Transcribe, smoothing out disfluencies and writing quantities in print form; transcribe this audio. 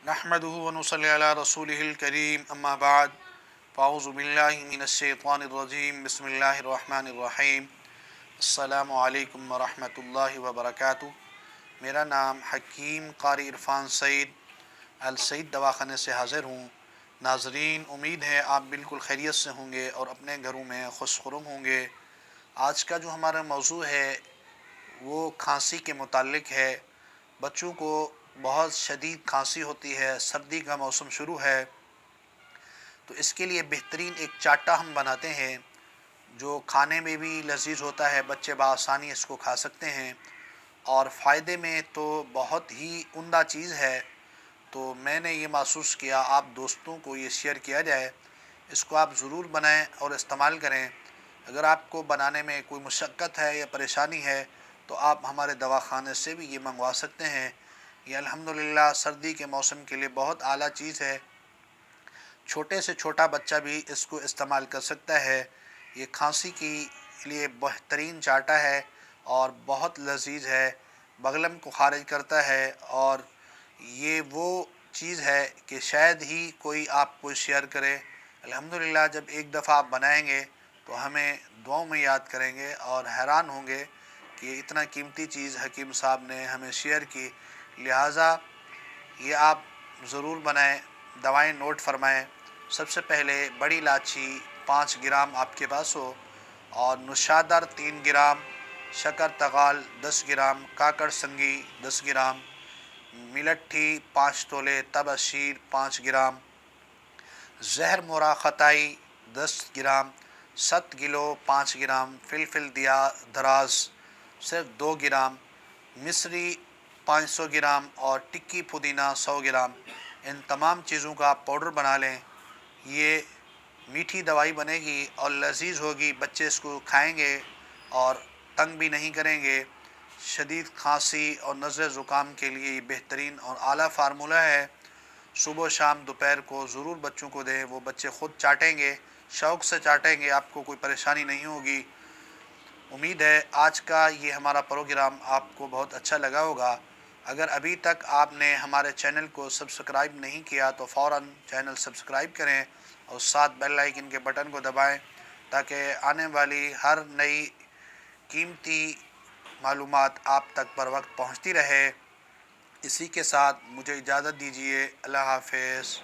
नहमदुहु व नुसल्ली अला रसूलिहिल करीम अम्मा बाद फ़ाऊज़ु बिल्लाहि मिनश्शैतानिर रजीम बिस्मिल्लाहिर रहमानिर रहीम अस्सलामु अलैकुम व रहमतुल्लाहि व बरकातुहू। मेरा नाम हकीम कारी इरफ़ान सईद अल सईद दवाख़ाने से हाज़िर हूँ। नाज़रीन, उम्मीद है आप बिल्कुल खैरियत से होंगे और अपने घरों में खुशखुरम होंगे। आज का जो हमारा मौज़ू है वो खांसी के मुताल्लिक़ है। बच्चों को बहुत शदीद खांसी होती है, सर्दी का मौसम शुरू है, तो इसके लिए बेहतरीन एक चाटा हम बनाते हैं जो खाने में भी लजीज होता है। बच्चे बआसानी इसको खा सकते हैं और फ़ायदे में तो बहुत ही उम्दा चीज़ है। तो मैंने ये महसूस किया आप दोस्तों को ये शेयर किया जाए। इसको आप ज़रूर बनाएं और इस्तेमाल करें। अगर आपको बनाने में कोई मुशक्क़त है या परेशानी है तो आप हमारे दवाख़ाने से भी ये मंगवा सकते हैं। ये अल्हम्दुलिल्लाह सर्दी के मौसम के लिए बहुत आला चीज़ है। छोटे से छोटा बच्चा भी इसको इस्तेमाल कर सकता है। ये खांसी के लिए बेहतरीन चाटा है और बहुत लजीज है, बगलम को खारिज करता है। और ये वो चीज़ है कि शायद ही कोई आपको शेयर करे। अल्हम्दुलिल्लाह जब एक दफ़ा आप बनाएंगे तो हमें दुआओं में याद करेंगे और हैरान होंगे कि इतना कीमती चीज़ हकीम साहब ने हमें शेयर की। लिहाजा ये आप ज़रूर बनाएं, दवाएं नोट फरमाएं। सबसे पहले बड़ी इलायची 5 ग्राम आपके पास हो और नुशादर 3 ग्राम, शक्कर तगाल 10 ग्राम, काकड़ संगी 10 ग्राम, मिलट्ठी 5 तोले, तब अशीर 5 ग्राम, जहर मोरा खताई 10 ग्राम, सत किलो 5 ग्राम, फिलफिल दिया दराज सिर्फ 2 ग्राम, मिस्री 500 ग्राम और टिक्की पुदीना 100 ग्राम। इन तमाम चीज़ों का आप पाउडर बना लें। ये मीठी दवाई बनेगी और लजीज होगी। बच्चे इसको खाएंगे और तंग भी नहीं करेंगे। शदीद खांसी और नज़ले ज़ुकाम के लिए ये बेहतरीन और आला फार्मूला है। सुबह शाम दोपहर को ज़रूर बच्चों को दें, वो बच्चे ख़ुद चाटेंगे, शौक़ से चाटेंगे, आपको कोई परेशानी नहीं होगी। उम्मीद है आज का ये हमारा प्रोग्राम आपको बहुत अच्छा लगा होगा। अगर अभी तक आपने हमारे चैनल को सब्सक्राइब नहीं किया तो फ़ौरन चैनल सब्सक्राइब करें और साथ बेल आइकन के बटन को दबाएं ताकि आने वाली हर नई कीमती मालूमात आप तक बर वक्त पहुँचती रहे। इसी के साथ मुझे इजाज़त दीजिए। अल्लाह हाफ़िज़।